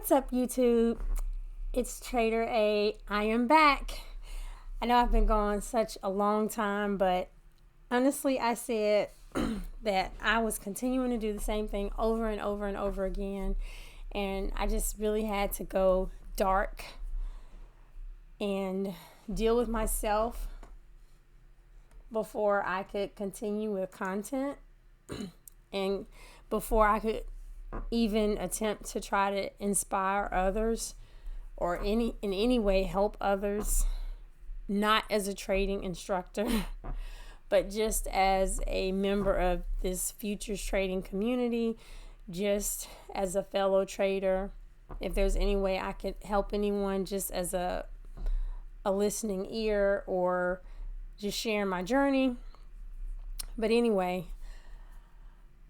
What's up, YouTube? It's Trader A. I am back. I know I've been gone such a long time, but honestly, I said that I was continuing to do the same thing over and over and over again, and I just really had to go dark and deal with myself before I could continue with content and before I could even attempt to try to inspire others or in any way help others, not as a trading instructor but just as a member of this futures trading community, just as a fellow trader. If there's any way I could help anyone, just as a listening ear or just sharing my journey. But anyway,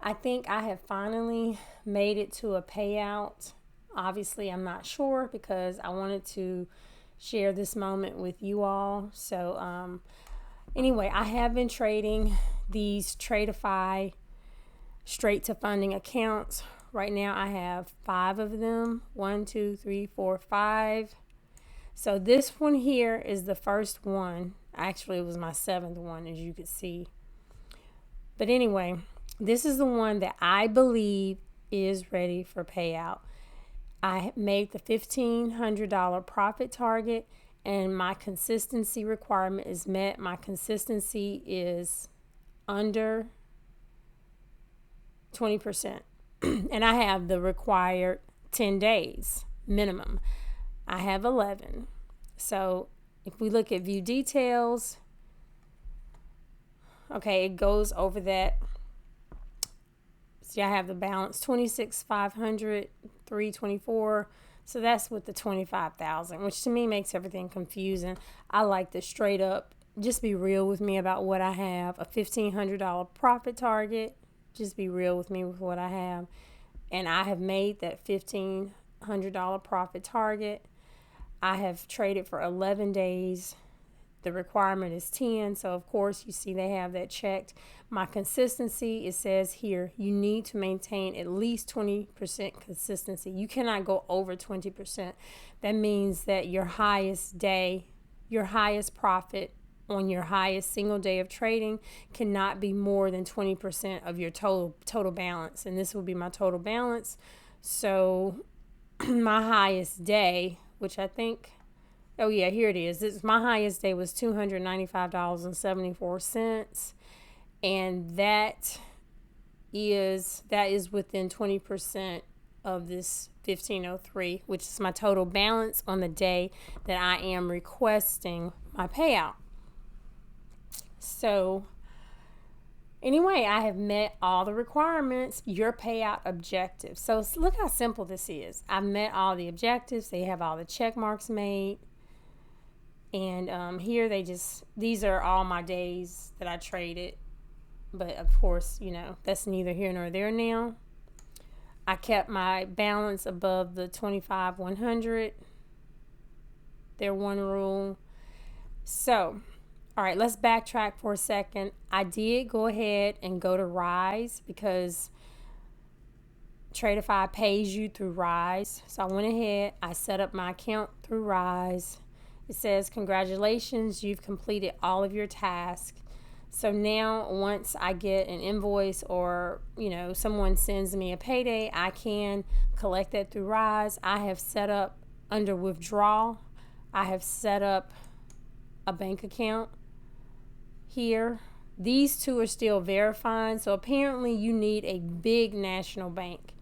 I think I have finally made it to a payout. Obviously, I'm not sure because I wanted to share this moment with you all. So anyway, I have been trading these Tradeify straight to funding accounts. Right now I have 5 of them. 1, 2, 3, 4, 5. So this one here is the first one. Actually, it was my 7th one, as you could see. But anyway, this is the one that I believe is ready for payout. I made the $1,500 profit target, and my consistency requirement is met. My consistency is under 20%. And I have the required 10 days minimum. I have 11. So if we look at view details, okay, it goes over that. See, I have the balance 26,500, 324. So that's with the 25,000, which to me makes everything confusing. I like to straight up just be real with me about what I have. A $1,500 profit target. Just be real with me with what I have. And I have made that $1,500 profit target. I have traded for 11 days. The requirement is 10, so of course you see they have that checked. My consistency, it says here, you need to maintain at least 20% consistency. You cannot go over 20%. That means that your highest day, your highest profit on your highest single day of trading cannot be more than 20% of your total balance. And this will be my total balance. So my highest day, which I think, oh yeah, here it is. My highest day was $295.74, and that is within 20% of this 1503, which is my total balance on the day that I am requesting my payout. So anyway, I have met all the requirements, your payout objective. So look how simple this is. I've met all the objectives. They have all the check marks made. And here these are all my days that I traded. But of course, that's neither here nor there now. I kept my balance above the 25,100. Their one rule. So, all right, let's backtrack for a second. I did go ahead and go to Rise because Tradeify pays you through Rise. So I went ahead, I set up my account through Rise. It says, congratulations, you've completed all of your tasks. So now once I get an invoice or, someone sends me a payday, I can collect that through Rise. I have set up under withdrawal. I have set up a bank account here. These two are still verifying. So apparently you need a big national bank.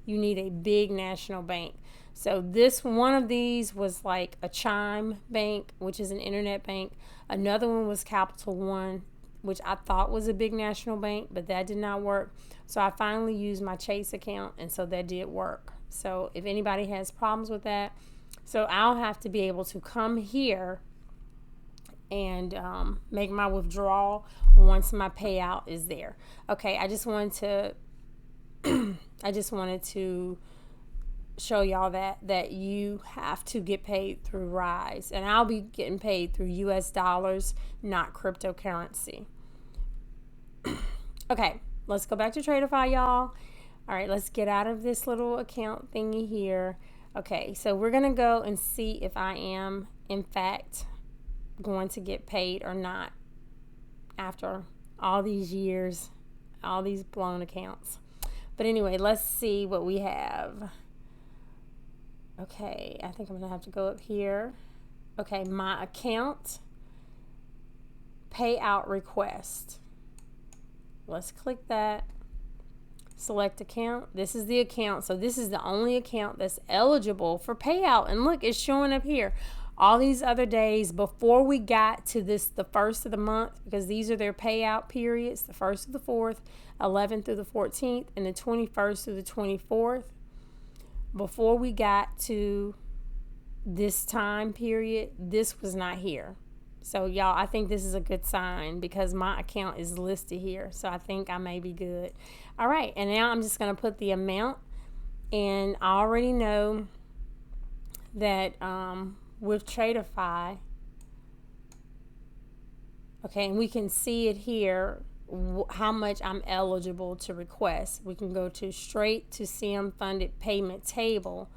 You need a big national bank. So this one of these was like a Chime Bank, which is an internet bank. Another one was Capital One, which I thought was a big national bank, but that did not work. So I finally used my Chase account, and so that did work. So if anybody has problems with that, so I'll have to be able to come here and make my withdrawal once my payout is there. Okay, I just wanted to show y'all that you have to get paid through Rise, and I'll be getting paid through US dollars, not cryptocurrency. Okay, let's go back to Tradeify, y'all. All right, let's get out of this little account thingy here. Okay, so we're going to go and see if I am, in fact, going to get paid or not after all these years, all these blown accounts. But anyway, let's see what we have. Okay, I think I'm going to have to go up here. Okay, my account payout request. Let's click that. Select account. This is the account. So this is the only account that's eligible for payout. And look, it's showing up here. All these other days before we got to this, the first of the month, because these are their payout periods, the 1st to the 4th, 11th through the 14th, and the 21st through the 24th. Before we got to this time period, this was not here. So y'all, I think this is a good sign because my account is listed here. So I think I may be good. All right, and now I'm just going to put the amount. And I already know that with Tradeify, okay, and we can see it here, how much I'm eligible to request. We can go to straight to CM funded payment table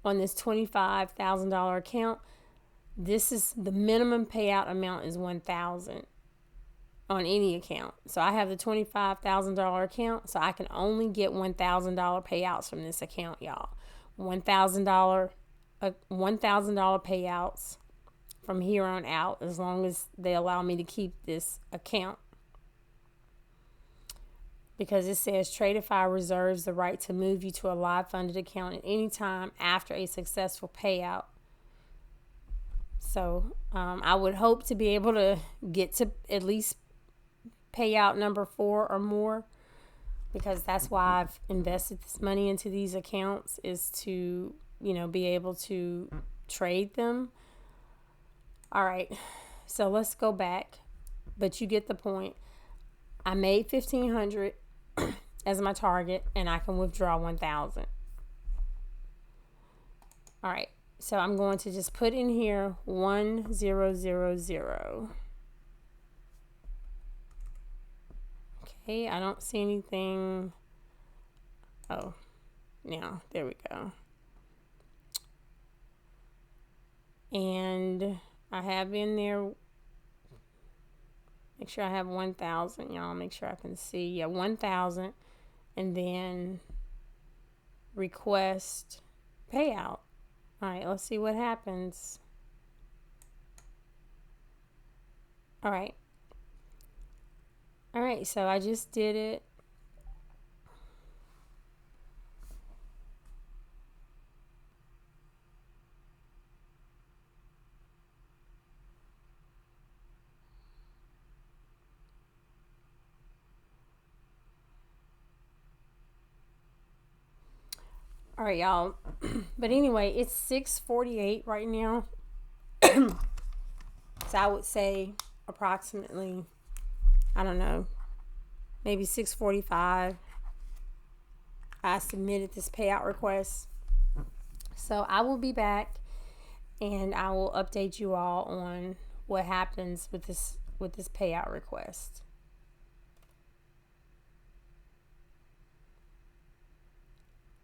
on this $25,000 account. This is the minimum payout amount is $1,000 on any account. So I have the $25,000 account, so I can only get $1,000 payouts from this account, y'all. $1,000 payouts from here on out, as long as they allow me to keep this account. Because it says Tradeify reserves the right to move you to a live funded account at any time after a successful payout. So I would hope to be able to get to at least payout number 4 or more, because that's why I've invested this money into these accounts, is to, be able to trade them. All right, so let's go back, but you get the point. I made $1,500 as my target, and I can withdraw $1,000. All right. So I'm going to just put in here 1000. Okay, I don't see anything. Oh, now there we go. And I have in there, make sure I have 1,000, y'all. Make sure I can see. Yeah, 1,000, and then request payout. All right, let's see what happens. All right, so I just did it. All right, y'all. But anyway, it's 6:48 right now. So I would say approximately, I don't know, maybe 6:45, I submitted this payout request. So I will be back, and I will update you all on what happens with this payout request.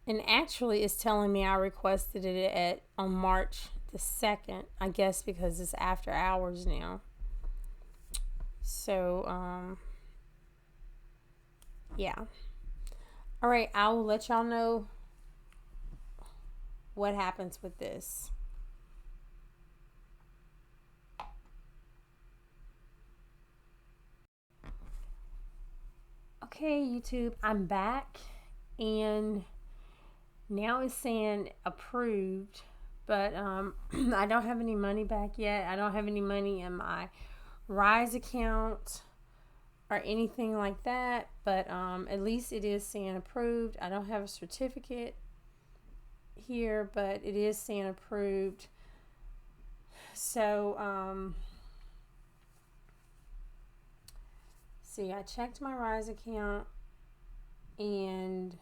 And actually, it's telling me I requested it on March the 2nd, I guess, because it's after hours now. So, yeah. All right, I will let y'all know what happens with this. Okay, YouTube, I'm back, and now it's saying approved, but I don't have any money back yet. I don't have any money in my Rise account or anything like that, but at least it is saying approved. I don't have a certificate here, but it is saying approved. So see, I checked my Rise account, and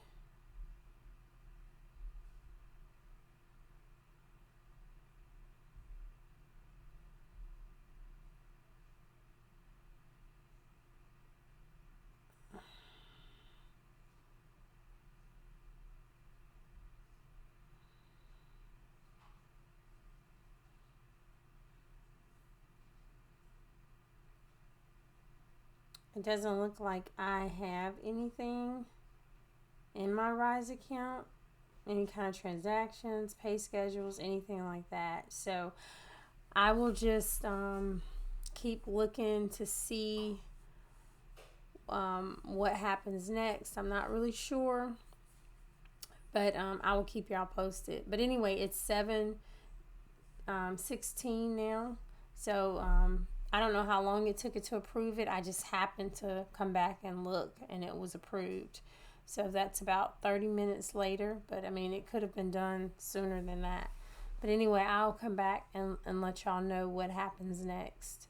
It doesn't look like I have anything in my Rise account, any kind of transactions, pay schedules, anything like that. So I will just keep looking to see what happens next. I'm not really sure, but I will keep y'all posted. But anyway, it's 7:16 now, so I don't know how long it took it to approve it. I just happened to come back and look, and it was approved. So that's about 30 minutes later, but I mean, it could have been done sooner than that. But anyway, I'll come back and let y'all know what happens next.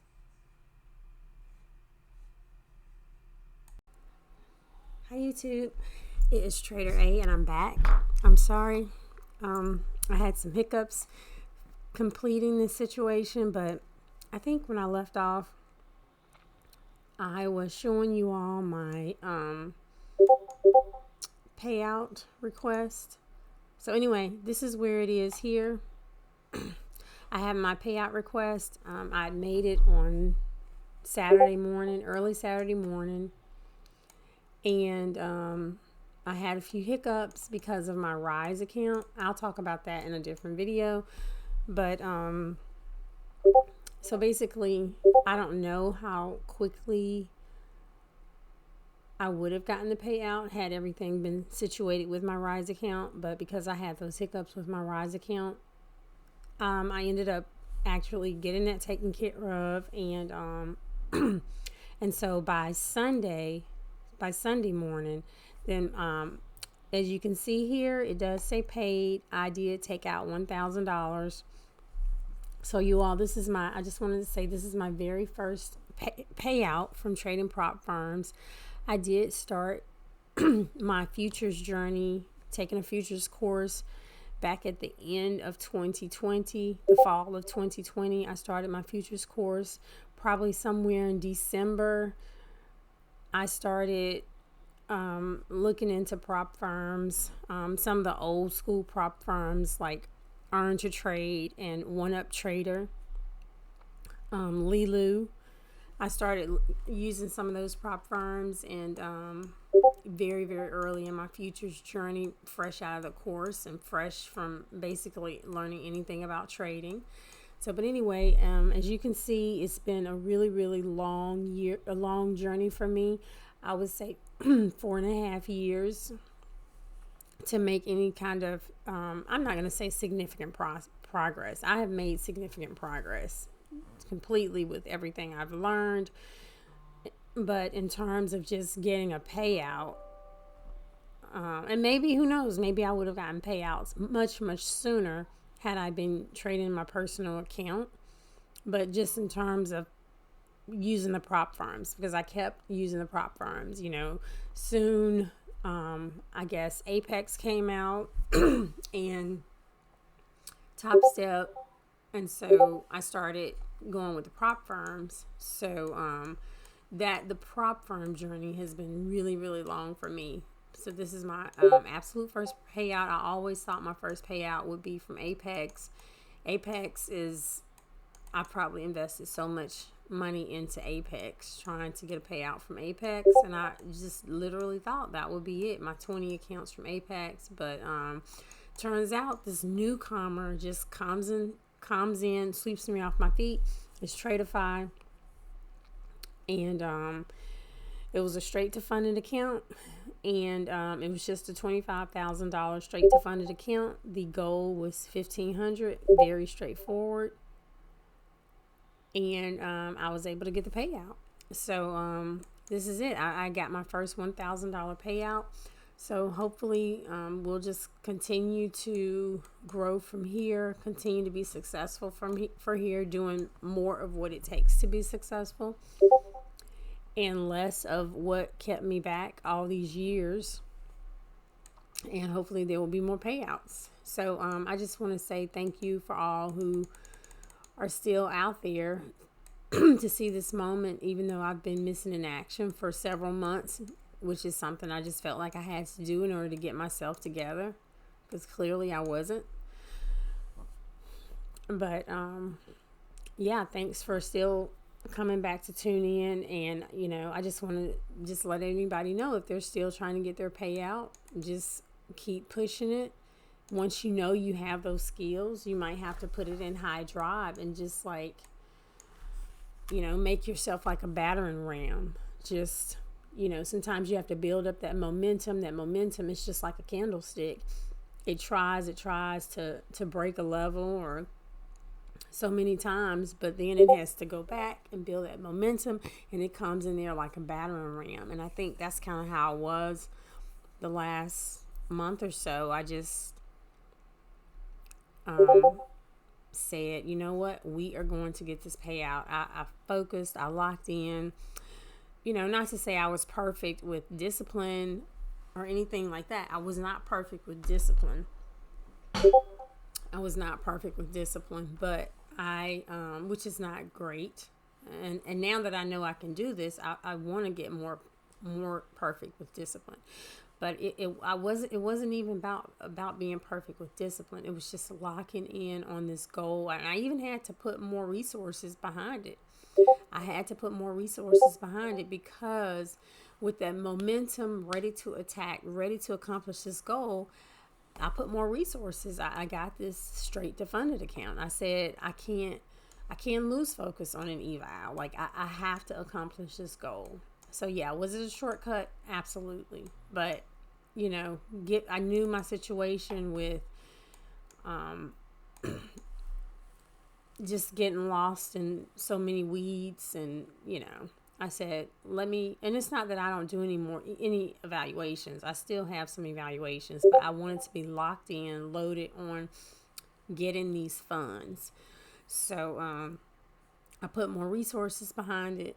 Hi YouTube, it is Trader A and I'm back. I'm sorry, I had some hiccups completing this situation, but I think when I left off, I was showing you all my payout request. So anyway, this is where it is here. I have my payout request. I made it on Saturday morning, early Saturday morning, and I had a few hiccups because of my Rise account. I'll talk about that in a different video, but so basically, I don't know how quickly I would have gotten the payout had everything been situated with my Rise account, but because I had those hiccups with my Rise account, I ended up actually getting that taken care of, and and so by Sunday morning, then as you can see here, it does say paid. I did take out $1,000. So you all, I just wanted to say this is my very first payout from trading prop firms. I did start my futures journey, taking a futures course back at the end of 2020, the fall of 2020. I started my futures course probably somewhere in December. I started looking into prop firms, some of the old school prop firms like Earn to Trade and One Up Trader, Lilu. I started using some of those prop firms, and very, very early in my futures journey, fresh out of the course and fresh from basically learning anything about trading. So, but anyway, as you can see, it's been a really, really a long journey for me. I would say 4.5 years to make any kind of, I'm not going to say significant progress. I have made significant progress completely with everything I've learned. But in terms of just getting a payout, and maybe, who knows, maybe I would have gotten payouts much, much sooner had I been trading my personal account. But just in terms of using the prop firms, because I kept using the prop firms, soon, I guess Apex came out and Top Step, and so I started going with the prop firms. So that the prop firm journey has been really, really long for me. So this is my absolute first payout. I always thought my first payout would be from Apex. I probably invested so much money into Apex trying to get a payout from Apex, and I just literally thought that would be it, my 20 accounts from Apex. But turns out this newcomer just comes in, sweeps me off my feet. It's Tradeify, and it was a straight to funded account, and it was just a $25,000 straight to funded account. The goal was $1,500, very straightforward, and I was able to get the payout. So this is it. I got my first $1,000 payout. So hopefully we'll just continue to grow from here, continue to be successful for here, doing more of what it takes to be successful and less of what kept me back all these years. And hopefully there will be more payouts. So I just want to say thank you for all who are still out there to see this moment, even though I've been missing in action for several months, which is something I just felt like I had to do in order to get myself together, because clearly I wasn't. But yeah, thanks for still coming back to tune in. And, I just want to just let anybody know, if they're still trying to get their payout, just keep pushing it. Once you know you have those skills, you might have to put it in high drive and just make yourself like a battering ram. Just, sometimes you have to build up that momentum. That momentum is just like a candlestick. It tries to break a level or so many times, but then it has to go back and build that momentum, and it comes in there like a battering ram. And I think that's kind of how it was the last month or so. I just said, you know what, we are going to get this payout. I focused, I locked in. Not to say I was perfect with discipline or anything like that. I was not perfect with discipline. But which is not great. And now that I know I can do this, I want to get more perfect with discipline. But it wasn't even about being perfect with discipline. It was just locking in on this goal. And I even had to put more resources behind it. Because with that momentum, ready to attack, ready to accomplish this goal, I put more resources. I got this straight to funded account. I said, I can't lose focus on an eval. Like, I have to accomplish this goal. So yeah, was it a shortcut? Absolutely. But, I knew my situation with just getting lost in so many weeds, and I said, and it's not that I don't do any evaluations. I still have some evaluations, but I wanted to be locked in, loaded on getting these funds. So I put more resources behind it.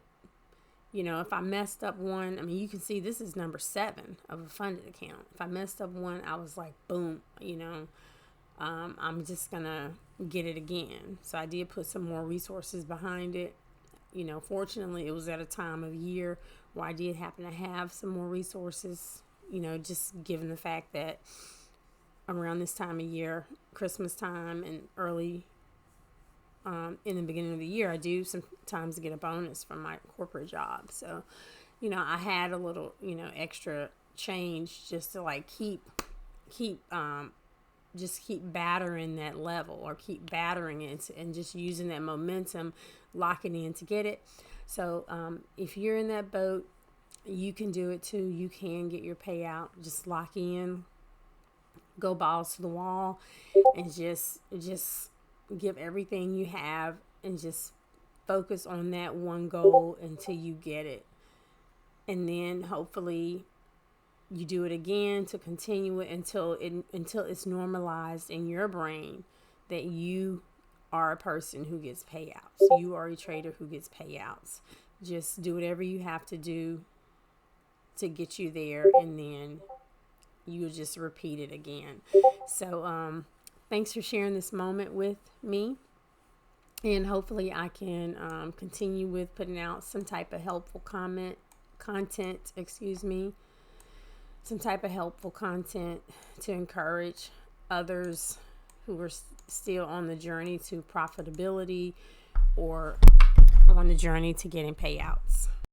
If I messed up one, you can see this is number 7 of a funded account. If I messed up one, I was like, boom, I'm just going to get it again. So I did put some more resources behind it. Fortunately, it was at a time of year where I did happen to have some more resources, just given the fact that around this time of year, Christmas time and early in the beginning of the year, I do sometimes get a bonus from my corporate job. So, I had a little, extra change just to like keep battering that level, or keep battering it, and just using that momentum, locking in to get it. So if you're in that boat, you can do it too. You can get your payout. Just lock in, go balls to the wall, and just give everything you have, and just focus on that one goal until you get it. And then hopefully you do it again to continue it until it's normalized in your brain that you are a person who gets payouts. You are a trader who gets payouts. Just do whatever you have to do to get you there, and then you'll just repeat it again. So thanks for sharing this moment with me. And hopefully I can continue with putting out some type of helpful content, some type of helpful content to encourage others who are still on the journey to profitability or on the journey to getting payouts.